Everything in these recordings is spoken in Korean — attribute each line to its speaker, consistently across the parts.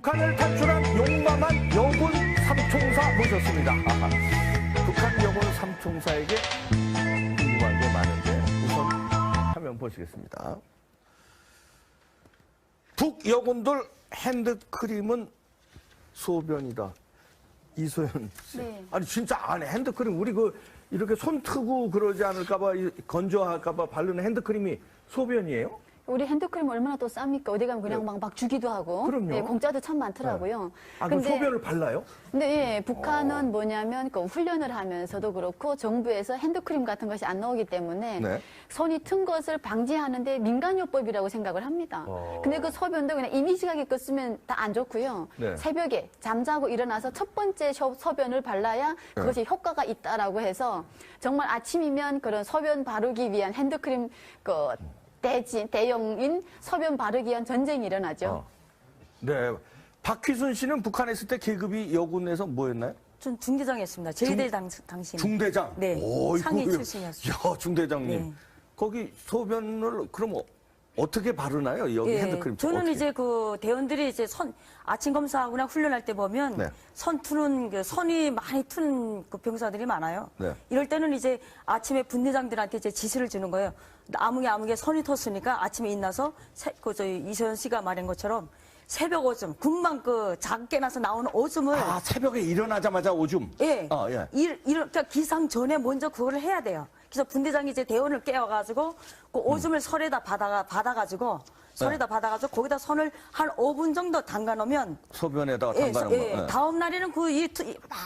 Speaker 1: 북한을 탈출한 용감한 여군 삼총사 모셨습니다. 북한 여군 삼총사에게 궁금한 게 많은데 우선 화면 보시겠습니다. 북여군들 핸드크림은 소변이다. 이소연 씨.
Speaker 2: 네.
Speaker 1: 아니 진짜 안에 핸드크림 우리 이렇게 손 트고 그러지 않을까봐 건조할까봐 바르는 핸드크림이 소변이에요?
Speaker 2: 우리 핸드크림 얼마나 또 쌉니까? 어디 가면 그냥 막 주기도 하고.
Speaker 1: 그럼요.
Speaker 2: 네, 공짜도 참 많더라고요.
Speaker 1: 아, 그럼 소변을 발라요?
Speaker 2: 근데 예, 북한은 뭐냐면 그 훈련을 하면서도 그렇고 정부에서 핸드크림 같은 것이 안 나오기 때문에
Speaker 1: 네.
Speaker 2: 손이 튼 것을 방지하는데 민간요법이라고 생각을 합니다. 근데 그 소변도 그냥 이미지하게 쓰면 다 안 좋고요.
Speaker 1: 네.
Speaker 2: 새벽에 잠자고 일어나서 첫 번째 소변을 발라야 그것이 효과가 있다라고 해서 정말 아침이면 그런 소변 바르기 위한 핸드크림 대용인 소변 바르기 위한 전쟁이 일어나죠.
Speaker 1: 네. 박희순 씨는 북한에 있을 때 계급이 여군에서 뭐였나요?
Speaker 3: 전 중대장이었습니다. 제대 당시.
Speaker 1: 중대장?
Speaker 3: 네.
Speaker 1: 오,
Speaker 3: 상위
Speaker 1: 이거,
Speaker 3: 출신이었어요.
Speaker 1: 야, 중대장님.
Speaker 3: 네.
Speaker 1: 거기 소변을 그럼 어떻게 바르나요? 여기 핸드크림.
Speaker 3: 저는
Speaker 1: 어떻게?
Speaker 3: 이제 그 대원들이 이제 아침 검사하거나 훈련할 때 보면
Speaker 1: 네.
Speaker 3: 선 트는 선이 많이 트는 그 병사들이 많아요.
Speaker 1: 네.
Speaker 3: 이럴 때는 이제 아침에 분대장들한테 이제 지시를 주는 거예요. 아무개 선이 텄으니까 아침에 일어나서 저희 이소연 씨가 말한 것처럼 새벽 오줌, 금방 작게 나서 나오는 오줌을.
Speaker 1: 아, 새벽에 일어나자마자 오줌?
Speaker 3: 예.
Speaker 1: 예.
Speaker 3: 그러니까 기상 전에 먼저 그거를 해야 돼요. 그래서 분대장이 이제 대원을 깨워가지고 그 오줌을 설에다 받아가지고 거기다 손을 한 5분 정도 담가 놓으면
Speaker 1: 소변에다가 담가놓은 거. 예.
Speaker 3: 다음 날에는 막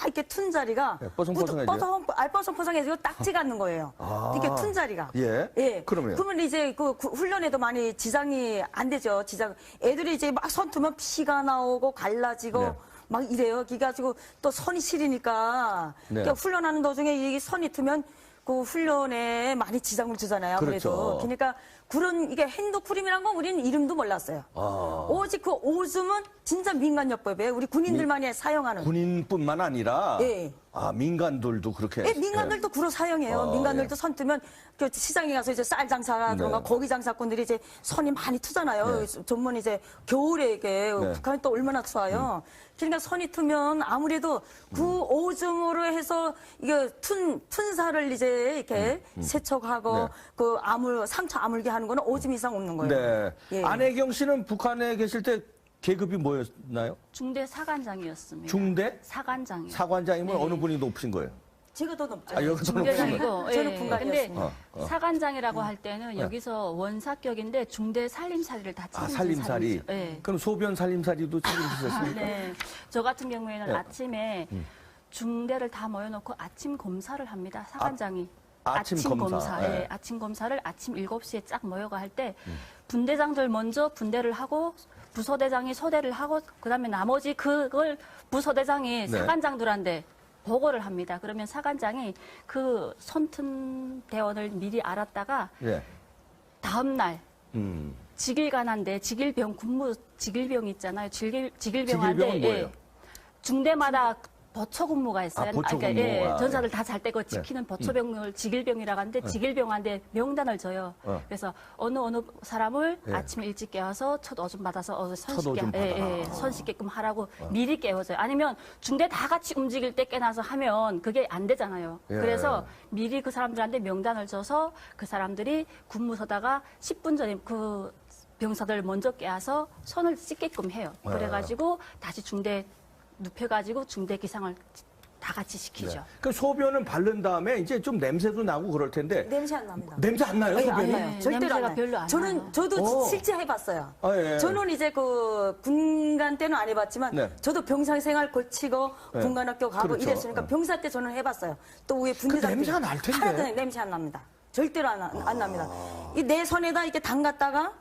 Speaker 3: 이렇게 튼 자리가
Speaker 1: 뽀송뽀송해져요?
Speaker 3: 뽀송뽀송해지고 딱지가 않는 거예요. 이렇게 튼 자리가.
Speaker 1: 예. 그러면
Speaker 3: 이제 그 훈련에도 많이 지장이 안 되죠. 애들이 이제 막 손 트면 피가 나오고 갈라지고.
Speaker 1: 네.
Speaker 3: 막 이래요. 그래가지고 또 손이 시리니까.
Speaker 1: 네.
Speaker 3: 그러니까 훈련하는 도중에 이 손이 트면 그 훈련에 많이 지장을 주잖아요.
Speaker 1: 그렇죠.
Speaker 3: 그래도. 그러니까 이게 핸드크림이란 건 우리는 이름도 몰랐어요. 오직 그 오줌은 진짜 민간요법이에요. 우리 군인들만이 사용하는.
Speaker 1: 군인뿐만 아니라
Speaker 3: 예.
Speaker 1: 민간들도 그렇게.
Speaker 3: 예, 민간들도 구로 사용해요. 민간들도 손 뜨면 그 시장에 가서 이제 쌀 장사라든가
Speaker 1: 네.
Speaker 3: 고기 장사꾼들이 이제 손이 많이 트잖아요. 전문 이제 겨울에 이게 북한이 또 얼마나 추워요. 그러니까 손이 트면 아무래도 그 오줌으로 해서 이게 튼 살을 이제 이렇게 세척하고 그 상처 아물게 하는 거는 오줌 이상 없는 거예요.
Speaker 1: 네.
Speaker 3: 예.
Speaker 1: 안혜경 씨는 북한에 계실 때 계급이 뭐였나요?
Speaker 4: 중대 사관장이었습니다.
Speaker 1: 중대?
Speaker 4: 사관장이요.
Speaker 1: 사관장이면
Speaker 4: 네.
Speaker 1: 어느 분이 높으신 거예요?
Speaker 3: 제가 더 높죠.
Speaker 1: 여기서 높으신 거예요?
Speaker 4: 중대장이고.
Speaker 3: 저는
Speaker 4: 예.
Speaker 3: 분갈이였습니다.
Speaker 4: 근데 사관장이라고 할 때는 여기서 원사격인데 중대 살림살이를 다 책임진
Speaker 1: 살림살이.
Speaker 4: 사람이죠. 예.
Speaker 1: 그럼 소변 살림살이도 책임지셨습니까?
Speaker 4: 네. 저 같은 경우에는
Speaker 1: 네.
Speaker 4: 아침에 중대를 다 모여놓고 아침 검사를 합니다. 사관장이.
Speaker 1: 아침 검사.
Speaker 4: 예.
Speaker 1: 네.
Speaker 4: 아침 검사를 아침 7시에 쫙 모여가 할 때 분대장들 먼저 분대를 하고 부서대장이 소대를 하고 그다음에 나머지 그걸 부서대장이 사관장들한테 보고를 합니다. 그러면 사관장이 그 손튼 대원을 미리 알았다가 다음 날 직일간한데 직일병 있잖아요. 직일병한테
Speaker 1: 뭐예요?
Speaker 4: 중대마다 보초 근무가 있어요.
Speaker 1: 보초 근무.
Speaker 4: 전사들 다 잘 때 그 지키는 보초병을 직일병이라고 하는데 직일병한테 명단을 줘요. 그래서 어느 사람을 아침에 일찍 깨워서 첫 오줌 받아서 손 씻게끔 하라고 미리 깨워줘요. 아니면 중대 다 같이 움직일 때 깨나서 하면 그게 안 되잖아요. 그래서 미리 그 사람들한테 명단을 줘서 그 사람들이 근무 서다가 10분 전에 그 병사들 먼저 깨워서 손을 씻게끔 해요. 그래가지고 다시 중대 눕혀가지고 중대 기상을 다 같이 시키죠.
Speaker 1: 그 소변은 바른 다음에 이제 좀 냄새도 나고 그럴 텐데.
Speaker 3: 냄새 안 납니다.
Speaker 1: 냄새 안 나요?
Speaker 3: 안
Speaker 1: 소변이?
Speaker 3: 나요. 절대로
Speaker 4: 냄새가
Speaker 3: 안 나요.
Speaker 4: 별로 안 나요.
Speaker 3: 저도 실제 해봤어요.
Speaker 1: 예.
Speaker 3: 저는 이제 그 군간 때는 안 해봤지만 저도 병사생활 거치고 군관학교 가고
Speaker 1: 그렇죠.
Speaker 3: 이랬으니까 병사 때 저는 해봤어요. 또 위에 분대장
Speaker 1: 냄새가 날 텐데.
Speaker 3: 하나도 냄새 안 납니다. 절대로 안 납니다. 이 내 손에다 이렇게 담갔다가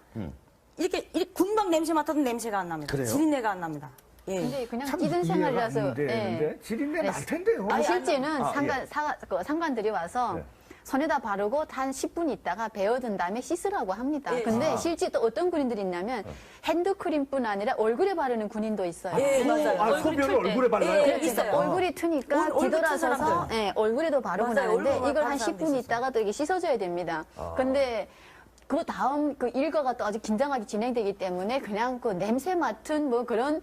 Speaker 3: 이렇게 금방 냄새 맡아도 냄새가 안 납니다.
Speaker 1: 그래요?
Speaker 3: 지린내가 안 납니다. 예.
Speaker 2: 근데 그냥
Speaker 1: 참
Speaker 2: 찌든
Speaker 1: 이해가
Speaker 2: 생활이라서.
Speaker 1: 안 되는데 지린내 날 텐데요.
Speaker 2: 실제는
Speaker 1: 예.
Speaker 2: 상관들이 와서 손에다 바르고 한 10분 있다가 베어든 다음에 씻으라고 합니다.
Speaker 3: 예.
Speaker 2: 근데 실제 또 어떤 군인들이 있냐면 핸드크림뿐 아니라 얼굴에 바르는 군인도 있어요.
Speaker 3: 예, 맞아요.
Speaker 1: 소변을 얼굴에 발라요?
Speaker 3: 예, 있어요.
Speaker 2: 얼굴이 트니까
Speaker 3: 얼굴 튼
Speaker 2: 뒤돌아서서
Speaker 3: 사람들.
Speaker 2: 얼굴에도 바르고
Speaker 3: 맞아요.
Speaker 2: 나는데
Speaker 3: 얼굴만
Speaker 2: 이걸 한
Speaker 3: 바른 사람도
Speaker 2: 10분 있다가 또 이게 씻어줘야 됩니다. 근데 그 다음 그 일과가 또 아주 긴장하게 진행되기 때문에 그냥 그 냄새 맡은 뭐 그런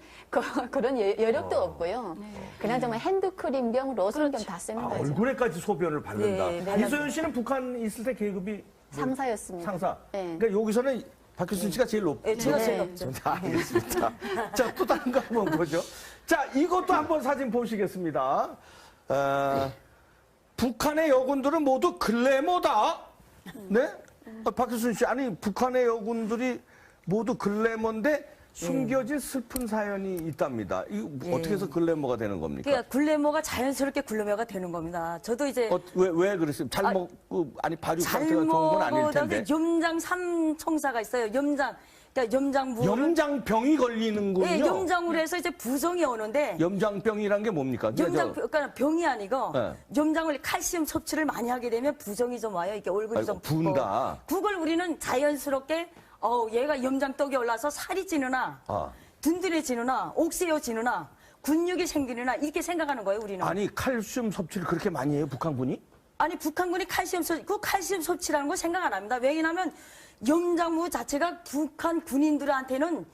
Speaker 2: 그런 여력도 없고요. 그냥 정말 핸드크림병, 로션병 다 쓰는 거죠.
Speaker 1: 얼굴에까지 소변을 바른다.
Speaker 3: 네, 네.
Speaker 1: 이소연 씨는 북한 있을 때 계급이 뭐
Speaker 2: 상사였습니다.
Speaker 1: 상사.
Speaker 2: 네.
Speaker 1: 그러니까 여기서는 박효순 씨가 제일 높.
Speaker 3: 제가 제일
Speaker 2: 네.
Speaker 3: 높죠.
Speaker 1: 자, 알겠습니다. 자, 또 다른 거 한번 보죠. 자, 이것도 한번 사진 보시겠습니다. 북한의 여군들은 모두 글래머다. 네? 박효순 씨, 아니, 북한의 여군들이 모두 글래머인데 숨겨진 슬픈 사연이 있답니다. 이거 어떻게 해서 글래머가 되는 겁니까?
Speaker 3: 그러니까 글래머가 자연스럽게 글래머가 되는 겁니다. 저도 이제
Speaker 1: 왜 그랬어요? 잘 먹고, 아니, 발육
Speaker 3: 잘
Speaker 1: 상태가 좋은 건 아닐
Speaker 3: 먹어도
Speaker 1: 텐데.
Speaker 3: 염장 삼총사가 있어요. 그러니까 염장부.
Speaker 1: 염장병이 걸리는군요.
Speaker 3: 네, 염장으로 해서 이제 부종이 오는데
Speaker 1: 염장병이란 게 뭡니까?
Speaker 3: 그러니까 병이 아니고
Speaker 1: 네.
Speaker 3: 염장을 칼슘 섭취를 많이 하게 되면 부종이 좀 와요. 이렇게 얼굴이
Speaker 1: 아이고,
Speaker 3: 좀 붓고.
Speaker 1: 부은다.
Speaker 3: 그걸 우리는 자연스럽게 얘가 염장떡이 올라서 살이 찌느나
Speaker 1: 아.
Speaker 3: 든든해지느나 옥세어지느나 근육이 생기느나 이렇게 생각하는 거예요. 우리는.
Speaker 1: 아니, 칼슘 섭취를 그렇게 많이 해요, 북한군이?
Speaker 3: 아니 북한군이 그 칼슘 섭취라는 거 생각 안 합니다. 왜냐하면 염장무 자체가 북한 군인들한테는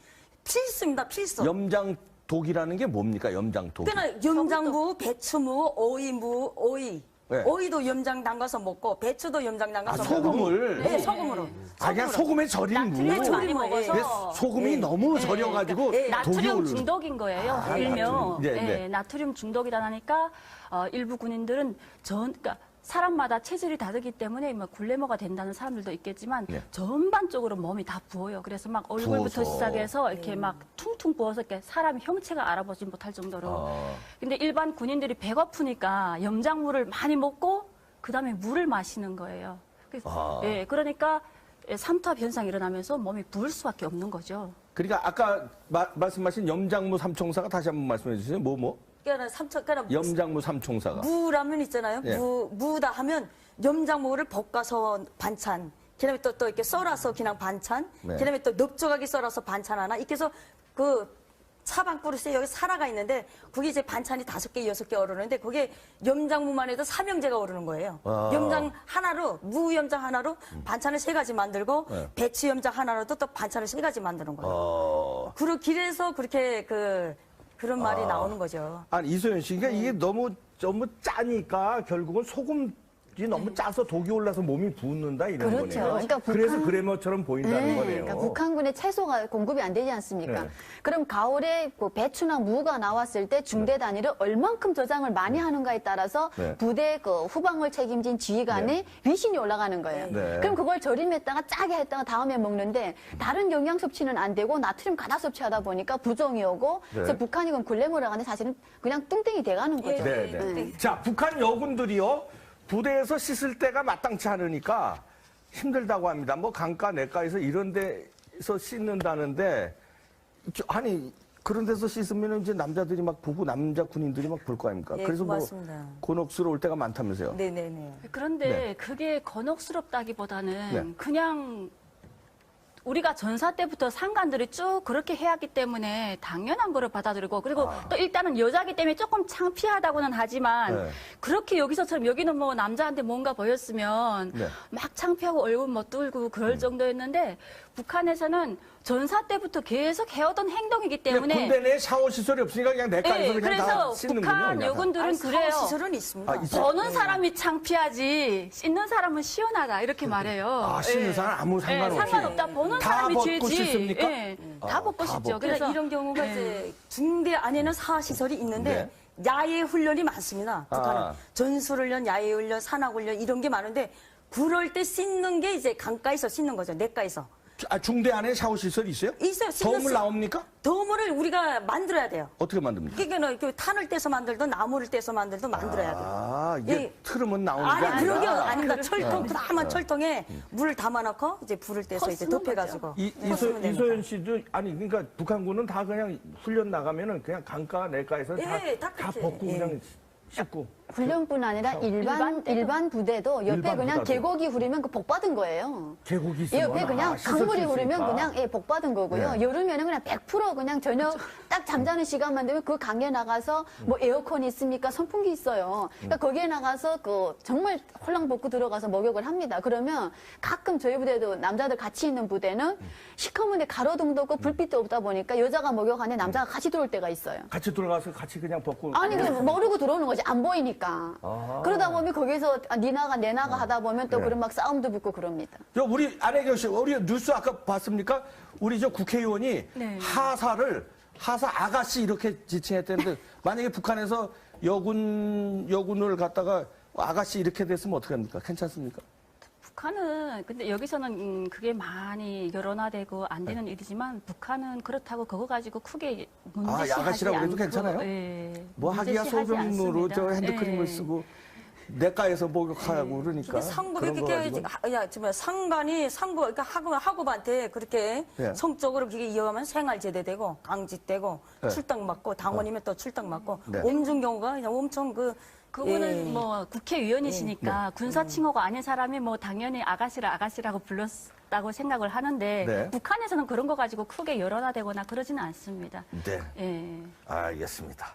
Speaker 3: 필수입니다. 필수.
Speaker 1: 염장독이라는 게 뭡니까, 염장독?
Speaker 3: 그러니까 염장무, 배추무, 오이.
Speaker 1: 네.
Speaker 3: 오이도 염장 담가서 먹고 배추도 염장 담가서 먹고.
Speaker 1: 소금을?
Speaker 3: 네, 소금으로.
Speaker 1: 그냥 소금에 절인 무.
Speaker 4: 나트륨을 많이
Speaker 3: 예.
Speaker 4: 먹어서
Speaker 1: 근데 소금이 너무 절여가지고 독이
Speaker 4: 나트륨
Speaker 1: 오르.
Speaker 4: 중독인 거예요. 일명
Speaker 1: 나트륨. 네.
Speaker 4: 나트륨 중독이다 하니까 일부 군인들은 그러니까 사람마다 체질이 다르기 때문에 뭐 글래머가 된다는 사람들도 있겠지만
Speaker 1: 네.
Speaker 4: 전반적으로 몸이 다 부어요. 그래서 막 얼굴부터
Speaker 1: 부어서.
Speaker 4: 시작해서 이렇게 막 퉁퉁 부어서 이렇게 사람 형체가 알아보지 못할 정도로. 근데 일반 군인들이 배고프니까 염장물을 많이 먹고 그다음에 물을 마시는 거예요. 그래서, 그러니까 삼투압 현상이 일어나면서 몸이 부을 수밖에 없는 거죠.
Speaker 1: 그러니까 아까 말씀하신 염장무 삼총사가 다시 한번 말씀해 주세요.
Speaker 3: 그러니까
Speaker 1: 염장무 삼총사가.
Speaker 3: 무라면 있잖아요.
Speaker 1: 예.
Speaker 3: 무다 하면 염장무를 볶아서 반찬. 그다음에 또 이렇게 썰어서 그냥 반찬.
Speaker 1: 네.
Speaker 3: 그다음에 또 넓적하게 썰어서 반찬 하나. 이렇게 해서 그 사방 그릇에 여기 사라가 있는데 그게 이제 반찬이 5개, 6개 오르는데 그게 염장무만 해도 삼형제가 오르는 거예요. 염장 하나로 무 염장 하나로 반찬을 3가지 만들고
Speaker 1: 네.
Speaker 3: 배추 염장 하나로도 또 반찬을 3가지 만드는 거예요. 그래서 그렇게 그런 말이 나오는 거죠.
Speaker 1: 아니, 이소연 씨, 그러니까 이게 너무 짜니까 결국은 소금이 너무 짜서 독이 올라서 몸이 붓는다 이런
Speaker 2: 그렇죠.
Speaker 1: 거네요.
Speaker 2: 그러니까
Speaker 1: 그래서 그래머처럼 보인다는
Speaker 2: 네,
Speaker 1: 거네요.
Speaker 2: 그러니까 북한군의 채소가 공급이 안 되지 않습니까?
Speaker 1: 네.
Speaker 2: 그럼 가을에 그 배추나 무가 나왔을 때 중대 단위를 얼만큼 저장을 많이 하는가에 따라서
Speaker 1: 네.
Speaker 2: 부대 그 후방을 책임진 지휘관의 위신이 올라가는 거예요.
Speaker 1: 네.
Speaker 2: 그럼 그걸 절임했다가 짜게 했다가 다음에 먹는데 다른 영양 섭취는 안 되고 나트륨 가다 섭취하다 보니까 부종이 오고 그래서 북한이 그럼 글래머라고 하는데 사실은 그냥 뚱땡이 돼가는 거죠.
Speaker 1: 네, 네. 자, 북한 여군들이요. 부대에서 씻을 때가 마땅치 않으니까 힘들다고 합니다. 뭐 강가, 내가에서 이런 데서 씻는다는데 아니 그런 데서 씻으면 이제 남자들이 막 보고 남자 군인들이 막 볼 거 아닙니까?
Speaker 3: 예,
Speaker 1: 그래서 뭐
Speaker 3: 고맙습니다.
Speaker 1: 곤혹스러울 때가 많다면서요.
Speaker 3: 네네네.
Speaker 4: 그런데
Speaker 1: 네.
Speaker 4: 그게 곤혹스럽다기보다는
Speaker 1: 네.
Speaker 4: 그냥 우리가 전사 때부터 상관들이 쭉 그렇게 해왔기 때문에 당연한 거를 받아들이고 그리고 또 일단은 여자기 때문에 조금 창피하다고는 하지만
Speaker 1: 네.
Speaker 4: 그렇게 여기서처럼 여기는 뭐 남자한테 뭔가 보였으면
Speaker 1: 네.
Speaker 4: 막 창피하고 얼굴 멋들고 그럴 정도였는데 북한에서는 전사 때부터 계속 해오던 행동이기 때문에
Speaker 1: 군대 내에 샤워 시설이 없으니까 그냥 내과에서
Speaker 4: 네,
Speaker 1: 그냥 다
Speaker 4: 그래서
Speaker 1: 씻는군요.
Speaker 4: 북한
Speaker 1: 그냥.
Speaker 4: 여군들은 그래요.
Speaker 3: 시설은 있습니다.
Speaker 1: 있어요?
Speaker 4: 보는 사람이 창피하지 씻는 사람은 시원하다 이렇게 말해요.
Speaker 1: 아, 씻는
Speaker 4: 예.
Speaker 1: 사람 아무 상관없이.
Speaker 4: 상관없다. 보는
Speaker 1: 다
Speaker 4: 사람이
Speaker 1: 벗고
Speaker 4: 죄지.
Speaker 1: 씻습니까?
Speaker 4: 예. 다 벗고 씻죠.
Speaker 3: 그래서
Speaker 4: 그래서
Speaker 3: 이런 경우가 이제 중대 안에는 사시설이 있는데 야외 훈련이 많습니다. 북한은
Speaker 1: 아.
Speaker 3: 전술훈련, 야외 훈련, 산악훈련 이런 게 많은데 그럴 때 씻는 게 이제 강가에서 씻는 거죠. 내과에서.
Speaker 1: 중대 안에 샤워 시설이 있어요?
Speaker 3: 있어요.
Speaker 1: 덤을 나옵니까?
Speaker 3: 덤을 우리가 만들어야 돼요.
Speaker 1: 어떻게 만듭니까?
Speaker 3: 그러니까 탄을 떼서 만들든 나무를 떼서 만들든 만들어야 돼요.
Speaker 1: 아, 이게
Speaker 3: 예.
Speaker 1: 틀으면 나오는 게
Speaker 3: 아니 그런 게
Speaker 1: 아니라.
Speaker 3: 아닙니다. 철통 그나마 철통에 물을 담아놓고 이제 불을 떼서 이제 덮여가지고 쓰면 됩니다.
Speaker 1: 이소연 씨도 아니 그러니까 북한군은 다 그냥 훈련 나가면은 그냥 강가 내과에서
Speaker 3: 예,
Speaker 1: 다
Speaker 3: 다 그렇게.
Speaker 1: 벗고
Speaker 3: 예.
Speaker 1: 그냥 씻고
Speaker 2: 훈련뿐 아니라 일반 부대도 옆에
Speaker 1: 일반
Speaker 2: 그냥
Speaker 1: 부대도.
Speaker 2: 계곡이 흐르면 그 복 받은 거예요.
Speaker 1: 계곡이
Speaker 2: 예,
Speaker 1: 있으면
Speaker 2: 옆에 그냥
Speaker 1: 씻을
Speaker 2: 강물이
Speaker 1: 수
Speaker 2: 흐르면
Speaker 1: 있으니까.
Speaker 2: 그냥 예, 복 받은 거고요.
Speaker 1: 네.
Speaker 2: 여름에는 그냥 100% 그냥 저녁 딱 잠자는 시간만 되면 그 강에 나가서 뭐 에어컨이 있습니까? 선풍기 있어요. 그러니까 거기에 나가서 그 정말 홀랑 벗고 들어가서 목욕을 합니다. 그러면 가끔 저희 부대도 남자들 같이 있는 부대는 시커먼데 가로등도 없고 불빛도 없다 보니까 여자가 목욕하는데 남자가 같이 들어올 때가 있어요.
Speaker 1: 같이 들어가서 같이 그냥 벗고.
Speaker 2: 아니, 그 모르고 들어오는 거지. 안 보이니까.
Speaker 1: 아.
Speaker 2: 그러다 보면 거기서 니 나가 내 나가 하다 보면 또
Speaker 1: 네.
Speaker 2: 그런 막 싸움도 붙고 그럽니다.
Speaker 1: 저 우리 안혜경 씨, 우리 뉴스 아까 봤습니까? 우리 저 국회의원이
Speaker 4: 네.
Speaker 1: 하사 아가씨 이렇게 지칭했다는데 만약에 북한에서 여군을 갖다가 아가씨 이렇게 됐으면 어떻게 합니까? 괜찮습니까?
Speaker 4: 북한은 근데 여기서는 그게 많이 여론화되고 안 되는 일이지만 북한은 그렇다고 그거 가지고 크게 문제시하지
Speaker 1: 야가씨라고
Speaker 4: 않고
Speaker 1: 그래도 괜찮아요?
Speaker 4: 예,
Speaker 1: 뭐 하기야
Speaker 4: 문제시하지
Speaker 1: 소변으로
Speaker 4: 않습니다.
Speaker 1: 저 핸드크림을
Speaker 4: 예.
Speaker 1: 쓰고 내과에서 목욕하고 그러니까.
Speaker 3: 근데 상부
Speaker 1: 그런 거
Speaker 3: 이렇게
Speaker 1: 가지고.
Speaker 3: 야 정말 상관이 그러니까 학업한테 그렇게
Speaker 1: 네.
Speaker 3: 성적으로 그게 이어가면 생활 제대되고 강직되고
Speaker 1: 네.
Speaker 3: 출당 맞고 당원이면 또 출당 맞고
Speaker 1: 네.
Speaker 3: 옴중 경우가 그냥 엄청
Speaker 4: 그분은
Speaker 3: 예.
Speaker 4: 뭐 국회의원이시니까 군사 칭호가 아닌 사람이 뭐 당연히 아가씨라고 불렀다고 생각을 하는데
Speaker 1: 네.
Speaker 4: 북한에서는 그런 거 가지고 크게 여론화되거나 그러지는 않습니다.
Speaker 1: 네.
Speaker 4: 예.
Speaker 1: 알겠습니다.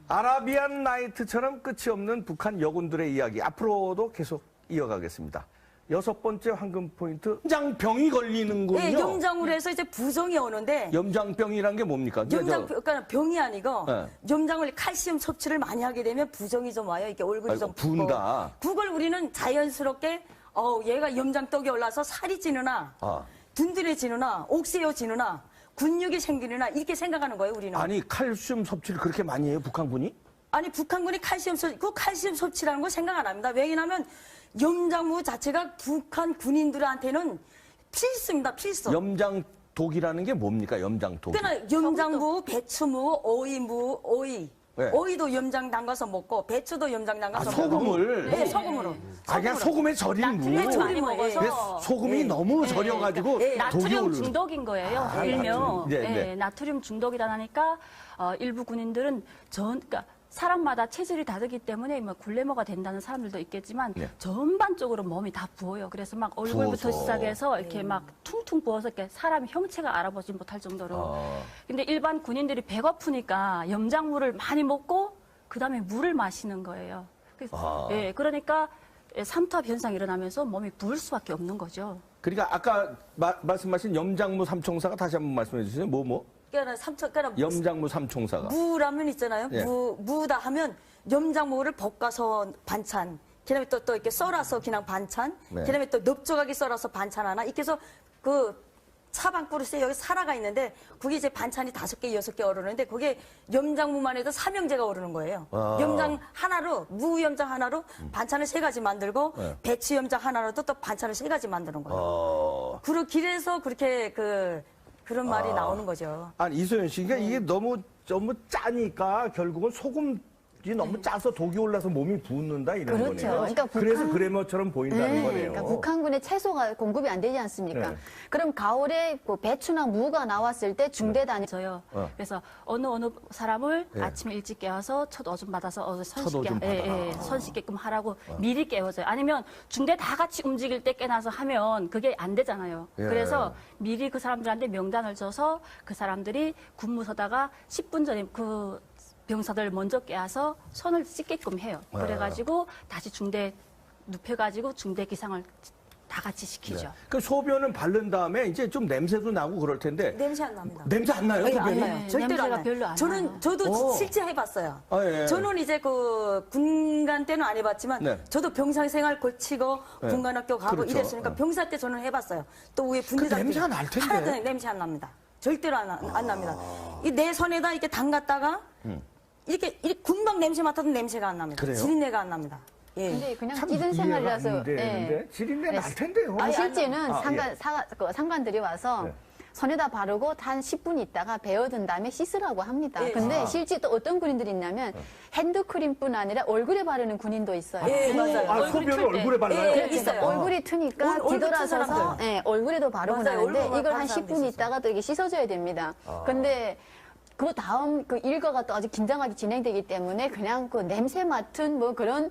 Speaker 1: 아라비안 나이트처럼 끝이 없는 북한 여군들의 이야기 앞으로도 계속 이어가겠습니다. 6번째 황금 포인트, 염장병이 걸리는군요.
Speaker 3: 예, 염장으로 해서 이제 부종이 오는데
Speaker 1: 염장병이란 게 뭡니까?
Speaker 3: 염장 그러니까 병이 아니고
Speaker 1: 네.
Speaker 3: 염장을 칼슘 섭취를 많이 하게 되면 부종이 좀 와요. 이렇게 얼굴이
Speaker 1: 아이고,
Speaker 3: 좀 붓고.
Speaker 1: 부은다.
Speaker 3: 그걸 우리는 자연스럽게 얘가 염장떡이 올라서 살이 찌느나
Speaker 1: 아.
Speaker 3: 든든해지느나 옥새어지느나 근육이 생기느나 이렇게 생각하는 거예요. 우리는.
Speaker 1: 아니 칼슘 섭취를 그렇게 많이 해요 북한군이?
Speaker 3: 아니 북한군이 그 칼슘 섭취라는 거 생각 안 합니다. 왜냐하면 염장무 자체가 북한 군인들한테는 필수입니다. 필수.
Speaker 1: 염장독이라는 게 뭡니까? 염장독.
Speaker 3: 그러니까 염장무, 배추무, 오이.
Speaker 1: 네.
Speaker 3: 오이도 염장 담가서 먹고 배추도 염장 담가서 먹고.
Speaker 1: 소금을?
Speaker 3: 네, 소금으로.
Speaker 1: 그냥 소금에 절인 무.
Speaker 4: 나트륨을 많이
Speaker 3: 예.
Speaker 4: 먹어서
Speaker 1: 근데 소금이 너무 절여가지고
Speaker 3: 예.
Speaker 1: 독이
Speaker 4: 나트륨
Speaker 1: 오르.
Speaker 4: 중독인 거예요.
Speaker 1: 아,
Speaker 4: 일명
Speaker 1: 나트륨. 네, 네.
Speaker 4: 나트륨 중독이다 하니까 일부 군인들은 그러니까 사람마다 체질이 다르기 때문에 뭐 굴레머가 된다는 사람들도 있겠지만
Speaker 1: 네.
Speaker 4: 전반적으로 몸이 다 부어요. 그래서 막 얼굴부터
Speaker 1: 부어서.
Speaker 4: 시작해서 이렇게 막 퉁퉁 부어서 이렇게 사람 형체가 알아보지 못할 정도로.
Speaker 1: 아.
Speaker 4: 근데 일반 군인들이 배고프니까 염장물을 많이 먹고 그다음에 물을 마시는 거예요. 그래서
Speaker 1: 아.
Speaker 4: 예, 그러니까 삼투압 현상이 일어나면서 몸이 부을 수밖에 없는 거죠.
Speaker 1: 그러니까 아까 말씀하신 염장무 삼총사가 다시 한번 말씀해 주세요.
Speaker 3: 그러니까
Speaker 1: 염장무 삼총사가.
Speaker 3: 무라면 있잖아요.
Speaker 1: 예.
Speaker 3: 무다 하면 염장무를 볶아서 반찬. 그다음에 또 이렇게 썰어서 그냥 반찬.
Speaker 1: 네.
Speaker 3: 그다음에 또 넓적하게 썰어서 반찬 하나. 이렇게 해서 그 사방 그릇에 여기 사라가 있는데 그게 이제 반찬이 5개, 6개 오르는데 그게 염장무만 해도 삼형제가 오르는 거예요.
Speaker 1: 아.
Speaker 3: 염장 하나로 무 염장 하나로 반찬을 3가지 만들고
Speaker 1: 네.
Speaker 3: 배추 염장 하나로도 또 반찬을 3가지 만드는 거예요. 길에서 그렇게 그런 말이 나오는 거죠.
Speaker 1: 아니 이소연 씨, 그러니까 이게 너무 짜니까 결국은 소금이 너무 짜서 독이 올라서 몸이 붓는다 이런
Speaker 2: 그렇죠.
Speaker 1: 거네요.
Speaker 2: 그러니까
Speaker 1: 그래서
Speaker 2: 북한-
Speaker 1: 그래머처럼 보인다는 거네요.
Speaker 2: 그러니까 북한군의 채소가 공급이 안 되지 않습니까?
Speaker 1: 네.
Speaker 2: 그럼 가을에 그 배추나 무가 나왔을 때 중대단이
Speaker 4: 저요.
Speaker 1: 어.
Speaker 4: 그래서 어느 사람을
Speaker 1: 예.
Speaker 4: 아침에 일찍 깨워서 첫 오줌 받아서 손
Speaker 1: 첫 오줌
Speaker 4: 씻게
Speaker 1: 받아라.
Speaker 4: 손 씻게끔 하라고 미리 깨워줘요. 아니면 중대 다 같이 움직일 때 깨나서 하면 그게 안 되잖아요.
Speaker 1: 예.
Speaker 4: 그래서 미리 그 사람들한테 명단을 줘서 그 사람들이 군무 서다가 10분 전에 그 병사들 먼저 깨워서 손을 씻게끔 해요.
Speaker 1: 예.
Speaker 4: 그래가지고 다시 중대 눕혀가지고 중대 기상을 다 같이 시키죠.
Speaker 1: 네. 그 소변은 바른 다음에 이제 좀 냄새도 나고 그럴 텐데
Speaker 3: 냄새 안 납니다.
Speaker 1: 냄새 안 나요?
Speaker 3: 아니,
Speaker 1: 소변이?
Speaker 3: 안 나요.
Speaker 4: 네,
Speaker 3: 절대로 안
Speaker 4: 냄새가
Speaker 3: 나요.
Speaker 4: 별로 안 나요.
Speaker 3: 저도
Speaker 1: 오.
Speaker 3: 실제 해봤어요.
Speaker 1: 아, 예.
Speaker 3: 저는 이제 그 군간 때는 안 해봤지만
Speaker 1: 네.
Speaker 3: 저도 병사생활 거치고
Speaker 1: 네.
Speaker 3: 군관학교 가고
Speaker 1: 그렇죠.
Speaker 3: 이랬으니까
Speaker 1: 네.
Speaker 3: 병사 때 저는 해봤어요. 또 위에 분대장
Speaker 1: 냄새가 날 텐데.
Speaker 3: 하나도 냄새 안 납니다. 절대로 안 납니다. 이 내 손에다 이렇게 담갔다가 이렇게 군방 냄새 맡아도 냄새가 안 납니다.
Speaker 1: 그래요?
Speaker 3: 지린내가 안 납니다. 예.
Speaker 2: 근데 그냥
Speaker 1: 참
Speaker 2: 찌든
Speaker 1: 이해가
Speaker 2: 생활이라서
Speaker 1: 안 되는데 지린내 날 텐데요.
Speaker 2: 실제는
Speaker 1: 아, 예.
Speaker 2: 상관들이 와서
Speaker 1: 네.
Speaker 2: 손에다 바르고 한 10분 있다가 베어든 다음에 씻으라고 합니다.
Speaker 3: 예.
Speaker 2: 근데 실제 또 어떤 군인들이 있냐면 핸드크림뿐 아니라 얼굴에 바르는 군인도 있어요.
Speaker 3: 예, 맞아요.
Speaker 1: 아,
Speaker 4: 얼굴이
Speaker 1: 소변을
Speaker 4: 틀 때.
Speaker 1: 얼굴에 발라요?
Speaker 3: 예, 있어요.
Speaker 2: 얼굴이 트니까
Speaker 3: 얼굴 튼
Speaker 2: 뒤돌아서서
Speaker 3: 사람들.
Speaker 2: 얼굴에도 바르고
Speaker 3: 맞아요.
Speaker 2: 나는데
Speaker 3: 얼굴만
Speaker 2: 이걸 한
Speaker 3: 바른 사람도
Speaker 2: 10분
Speaker 3: 있었어요.
Speaker 2: 있다가 또 이게 씻어줘야 됩니다. 근데 그 다음 그 일과가 또 아주 긴장하게 진행되기 때문에 그냥 그 냄새 맡은 뭐 그런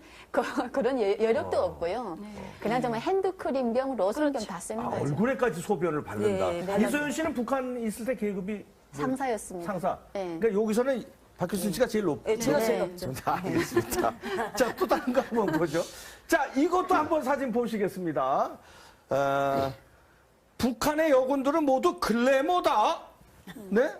Speaker 2: 그런 여력도 없고요. 그냥 정말 핸드크림병, 로션병 다 쓰는 거죠.
Speaker 1: 얼굴에까지 소변을 바른다.
Speaker 3: 네, 네.
Speaker 1: 이소연 씨는 북한 있을 때 계급이
Speaker 2: 상사였습니다.
Speaker 1: 상사.
Speaker 2: 네.
Speaker 1: 그러니까 여기서는 박효순 씨가 제일 높.
Speaker 3: 예, 제가
Speaker 2: 네.
Speaker 3: 제일 없죠.
Speaker 1: 자, 알겠습니다. 자, 또 다른 거 한번 보죠. 자, 이것도 한번 사진 보시겠습니다. 북한의 여군들은 모두 글래머다. 네?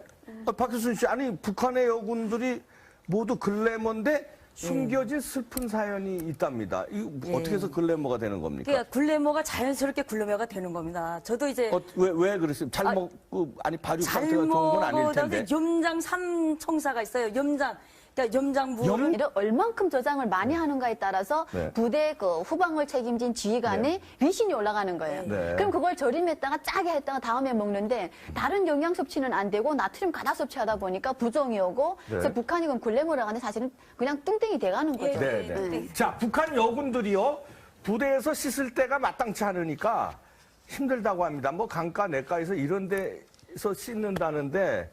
Speaker 1: 박효순 씨, 아니, 북한의 여군들이 모두 글래머인데 숨겨진 슬픈 사연이 있답니다. 이거 어떻게 해서 글래머가 되는 겁니까?
Speaker 3: 그러니까 글래머가 자연스럽게 글래머가 되는 겁니다. 저도 이제
Speaker 1: 왜 그랬어요? 잘 먹고, 아니, 발육
Speaker 3: 잘
Speaker 1: 상태가 좋은 건 아닐
Speaker 3: 먹어도
Speaker 1: 텐데.
Speaker 3: 염장 삼총사가 있어요. 염장. 그러니까 염장부를
Speaker 2: 이런 얼만큼 저장을 많이 하는가에 따라서
Speaker 1: 네.
Speaker 2: 부대 그 후방을 책임진 지휘관의 위신이 올라가는 거예요.
Speaker 1: 네.
Speaker 2: 그럼 그걸 절임했다가 짜게 했다가 다음에 먹는데 다른 영양 섭취는 안 되고 나트륨 가다 섭취하다 보니까 부종이 오고 그래서 북한이 그럼 글래머라고 하는데 사실은 그냥 뚱땡이 돼가는 거죠.
Speaker 1: 네, 네. 자, 북한 여군들이요, 부대에서 씻을 때가 마땅치 않으니까 힘들다고 합니다. 뭐 강가, 내가에서 이런 데서 씻는다는데,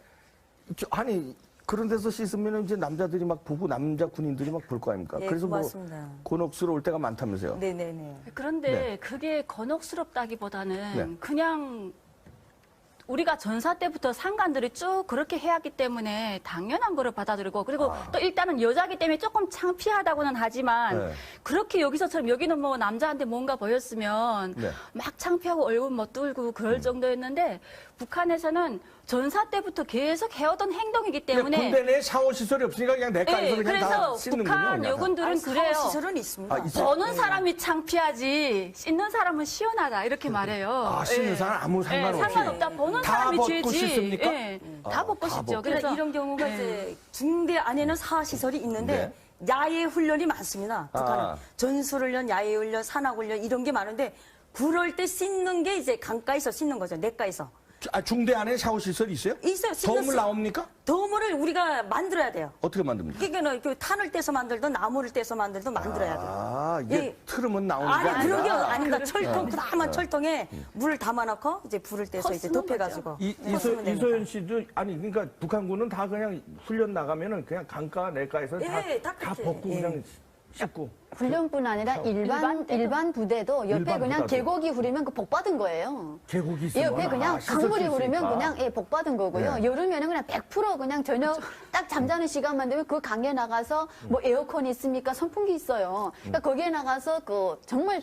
Speaker 1: 아니, 그런 데서 씻으면 이제 남자들이 막 보고 남자 군인들이 막 볼 거 아닙니까?
Speaker 3: 네,
Speaker 1: 그래서 뭐
Speaker 3: 고맙습니다.
Speaker 1: 곤혹스러울 때가 많다면서요.
Speaker 3: 네네네.
Speaker 4: 그런데
Speaker 1: 네.
Speaker 4: 그게 곤혹스럽다기보다는
Speaker 1: 네.
Speaker 4: 그냥 우리가 전사 때부터 상관들이 쭉 그렇게 해왔기 때문에 당연한 거를 받아들이고 그리고 또 일단은 여자기 때문에 조금 창피하다고는 하지만
Speaker 1: 네.
Speaker 4: 그렇게 여기서처럼 여기는 뭐 남자한테 뭔가 보였으면
Speaker 1: 네.
Speaker 4: 막 창피하고 얼굴 멋들고 그럴 정도였는데 북한에서는 전사 때부터 계속 해오던 행동이기 때문에
Speaker 1: 군대 내에 샤워 시설이 없으니까 그냥 내가에서
Speaker 4: 네,
Speaker 1: 그냥 다
Speaker 4: 그래서
Speaker 1: 씻는군요.
Speaker 4: 북한
Speaker 1: 그냥.
Speaker 4: 여군들은 그래요.
Speaker 3: 시설은 있습니다.
Speaker 1: 아, 있어요?
Speaker 4: 보는 사람이 창피하지 씻는 사람은 시원하다 이렇게 말해요.
Speaker 1: 아, 씻는
Speaker 4: 예.
Speaker 1: 사람 아무 상관없이.
Speaker 4: 상관없다. 보는
Speaker 1: 다
Speaker 4: 사람이
Speaker 1: 벗고
Speaker 4: 죄지.
Speaker 1: 씻습니까?
Speaker 4: 예.
Speaker 1: 아,
Speaker 4: 다 벗고
Speaker 1: 다
Speaker 4: 씻죠.
Speaker 1: 벗고.
Speaker 3: 그래서
Speaker 4: 그래서
Speaker 3: 이런 경우가 이제 중대 안에는 사시설이 있는데 야외 훈련이 많습니다. 북한은
Speaker 1: 아.
Speaker 3: 전술훈련, 야외 훈련, 산악훈련 이런 게 많은데 그럴 때 씻는 게 이제 강가에서 씻는 거죠. 내가에서.
Speaker 1: 아, 중대 안에 샤워 시설이 있어요?
Speaker 3: 있어요. 씻는
Speaker 1: 덤을 나옵니까?
Speaker 3: 덤을 우리가 만들어야 돼요.
Speaker 1: 어떻게 만듭니까?
Speaker 3: 그러니까 그 탄을 떼서 만들든 나무를 떼서 만들든 만들어야 돼요.
Speaker 1: 아, 이게
Speaker 3: 예.
Speaker 1: 틀으면 나오는 게
Speaker 3: 아니 그런 게
Speaker 1: 아니라.
Speaker 3: 아닙니다. 철통 그나마 철통에 물을 담아놓고 이제 불을 떼서 이제 덮여가지고 벗으면 됩니다.
Speaker 1: 이소연 씨도 아니 그러니까 북한군은 다 그냥 훈련 나가면은 그냥 강가 내가에서
Speaker 3: 예,
Speaker 1: 다
Speaker 3: 그렇게.
Speaker 1: 벗고
Speaker 3: 예.
Speaker 1: 그냥 씻고.
Speaker 2: 훈련뿐 아니라 일반 부대도 옆에
Speaker 1: 일반
Speaker 2: 그냥
Speaker 1: 부대도.
Speaker 2: 계곡이 흐르면 그 복 받은 거예요.
Speaker 1: 계곡이
Speaker 2: 예,
Speaker 1: 있으면
Speaker 2: 옆에 그냥
Speaker 1: 씻을
Speaker 2: 강물이
Speaker 1: 수
Speaker 2: 흐르면
Speaker 1: 있으니까.
Speaker 2: 그냥 예, 복 받은 거고요.
Speaker 1: 네.
Speaker 2: 여름에는 그냥 100% 그냥 저녁 딱 잠자는 시간만 되면 그 강에 나가서 뭐 에어컨이 있습니까? 선풍기 있어요. 그러니까 거기에 나가서 그 정말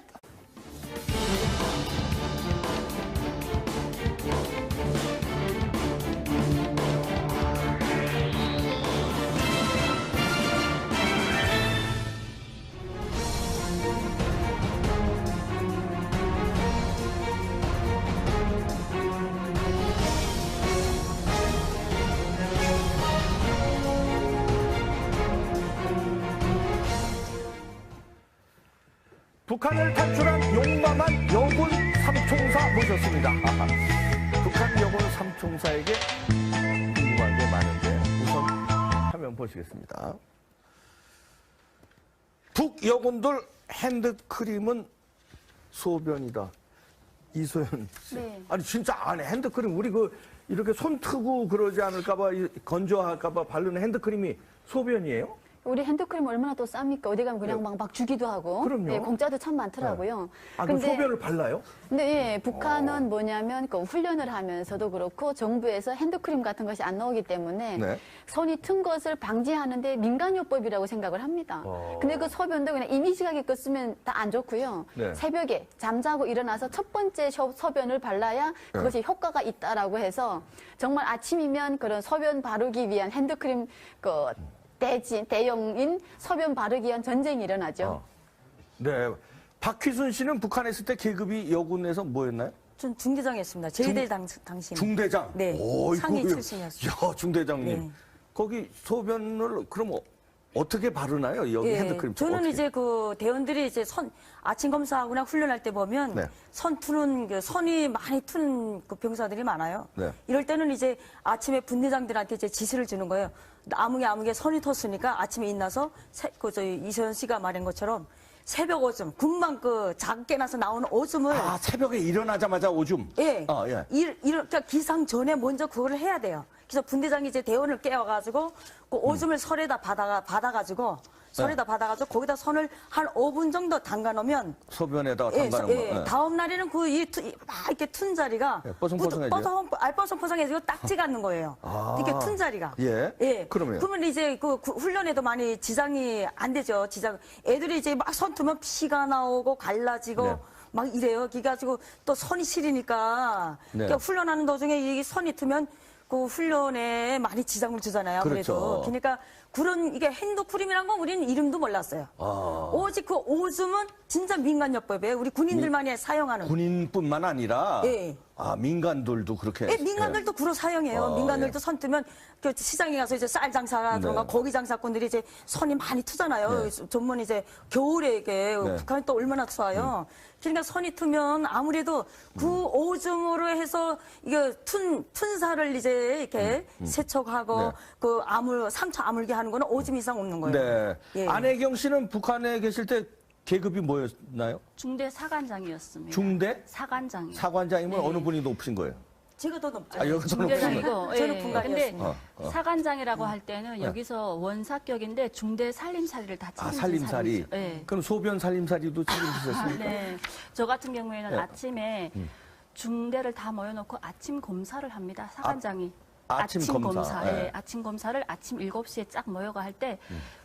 Speaker 1: 북한을 탈출한 용감한 여군 삼총사 모셨습니다. 아하. 북한 여군 삼총사에게 궁금한 게 많은데 우선 화면 보시겠습니다. 북여군들 핸드크림은 소변이다. 이소연 씨.
Speaker 2: 네.
Speaker 1: 아니 진짜 안에 핸드크림 우리 그 이렇게 손 트고 그러지 않을까봐 건조할까봐 바르는 핸드크림이 소변이에요?
Speaker 2: 우리 핸드크림 얼마나 또 쌉니까? 어디 가면 그냥 막 주기도 하고.
Speaker 1: 그럼요.
Speaker 2: 예, 공짜도 참 많더라고요.
Speaker 1: 아, 그럼 소변을 발라요?
Speaker 2: 근데 예, 북한은 뭐냐면 그 훈련을 하면서도 그렇고 정부에서 핸드크림 같은 것이 안 나오기 때문에
Speaker 1: 네.
Speaker 2: 손이 튼 것을 방지하는데 민간요법이라고 생각을 합니다. 근데 그 소변도 그냥 이미지하게 쓰면 다 안 좋고요.
Speaker 1: 네.
Speaker 2: 새벽에 잠자고 일어나서 첫 번째 소변을 발라야 그것이 효과가 있다라고 해서 정말 아침이면 그런 소변 바르기 위한 핸드크림 대용인 소변 바르기 위한 전쟁이 일어나죠.
Speaker 1: 네. 박휘순 씨는 북한에 있을 때 계급이 여군에서 뭐였나요?
Speaker 3: 전 중대장 했습니다. 제대 당시.
Speaker 1: 중대장.
Speaker 3: 네.
Speaker 1: 오,
Speaker 3: 상위
Speaker 1: 이거,
Speaker 3: 출신이었어요.
Speaker 1: 야, 중대장님.
Speaker 3: 네.
Speaker 1: 거기 소변을 그럼 어떻게 바르나요? 여기
Speaker 3: 예,
Speaker 1: 핸드크림.
Speaker 3: 저는
Speaker 1: 어떻게?
Speaker 3: 이제 그 대원들이 이제 아침 검사하거나 훈련할 때 보면
Speaker 1: 네.
Speaker 3: 선 투는 선이 많이 튼 그 병사들이 많아요.
Speaker 1: 네.
Speaker 3: 이럴 때는 이제 아침에 분대장들한테 이제 지시를 주는 거예요. 아무개 선이 텄으니까 아침에 일어나서 저희 이소연 씨가 말한 것처럼 새벽 오줌, 금방 작게 나서 나오는 오줌을
Speaker 1: 아, 새벽에 일어나자마자 오줌.
Speaker 3: 예.
Speaker 1: 아, 예.
Speaker 3: 그러니까 기상 전에 먼저 그거를 해야 돼요. 그래서 분대장이 이제 대원을 깨워가지고 그 오줌을 설에다 받아가지고 거기다 손을 한 5분 정도 담가 놓으면
Speaker 1: 소변에다가 담가는 거. 예.
Speaker 3: 다음 날에는 막 이렇게 툰 자리가
Speaker 1: 예, 뽀송뽀송해지죠?
Speaker 3: 뽀송뽀송해지고 딱지 같는 거예요. 이렇게 툰 자리가.
Speaker 1: 예.
Speaker 3: 그러면 이제 그 훈련에도 많이 지장이 안 되죠. 애들이 이제 막 손 트면 피가 나오고 갈라지고
Speaker 1: 네.
Speaker 3: 막 이래요. 그래가지고 또 손이 시리니까
Speaker 1: 네.
Speaker 3: 그러니까 훈련하는 도중에 이 손이 트면 그 훈련에 많이 지장을 주잖아요.
Speaker 1: 그렇죠.
Speaker 3: 그래도. 그러니까 그런 이게 핸드크림이란 건 우리는 이름도 몰랐어요. 오직 그 오줌은 진짜 민간요법이에요. 우리 군인들만이 사용하는.
Speaker 1: 군인뿐만 아니라
Speaker 3: 예.
Speaker 1: 민간들도 그렇게.
Speaker 3: 예, 민간들도 그로 사용해요. 민간들도 손 뜨면 그 시장에 가서 이제 쌀 장사라든가
Speaker 1: 네.
Speaker 3: 고기 장사꾼들이 이제 손이 많이 트잖아요. 전문 이제 겨울에 이게 북한이 또 얼마나 추워요. 그러니까 손이 트면 아무래도 그 오줌으로 해서 이게 툰 살을 이제 이렇게 세척하고
Speaker 1: 네.
Speaker 3: 그 상처 아물게 하는 거는 오줌 이상 없는 거예요.
Speaker 1: 네.
Speaker 3: 예.
Speaker 1: 안혜경 씨는 북한에 계실 때 계급이 뭐였나요?
Speaker 4: 중대 사관장이었습니다.
Speaker 1: 중대?
Speaker 4: 사관장이요.
Speaker 1: 사관장이면
Speaker 4: 네.
Speaker 1: 어느 분이 높으신 거예요?
Speaker 3: 제가 더 높죠.
Speaker 1: 여기서 높으신 거예요?
Speaker 4: 중대장이고.
Speaker 3: 저는
Speaker 4: 예.
Speaker 3: 분간이었습니다.
Speaker 4: 근데 사관장이라고 할 때는 여기서 원사격인데 중대 살림살이를 다 책임진
Speaker 1: 살림살이.
Speaker 4: 사람이죠. 예.
Speaker 1: 그럼 소변 살림살이도 책임지셨습니까?
Speaker 4: 네. 저 같은 경우에는
Speaker 1: 네.
Speaker 4: 아침에 중대를 다 모여놓고 아침 검사를 합니다. 사관장이.
Speaker 1: 아침 검사.
Speaker 4: 예. 아침 검사를 아침 7시에 쫙 모여가 할 때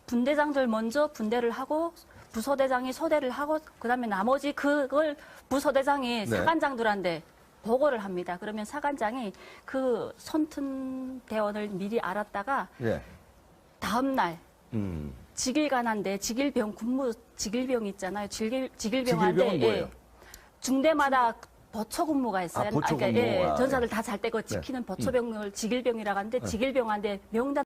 Speaker 4: 분대장들 먼저 분대를 하고 부소대장이 소대를 하고 그다음에 나머지 그걸 부소대장이
Speaker 1: 네.
Speaker 4: 사관장들한테 보고를 합니다. 그러면 사관장이 그 손튼 대원을 미리 알았다가
Speaker 1: 예.
Speaker 4: 다음 날
Speaker 1: 음.
Speaker 4: 직일간한데 직일병 군무 직일병 있잖아요. 직일병한데
Speaker 1: 직일병은 뭐예요?
Speaker 4: 중대마다 보초 근무가 있어요.
Speaker 1: 보초 근무.
Speaker 4: 전사들 다 잘 때 그 지키는 보초병을 직일병이라고 하는데 직일병한테 명단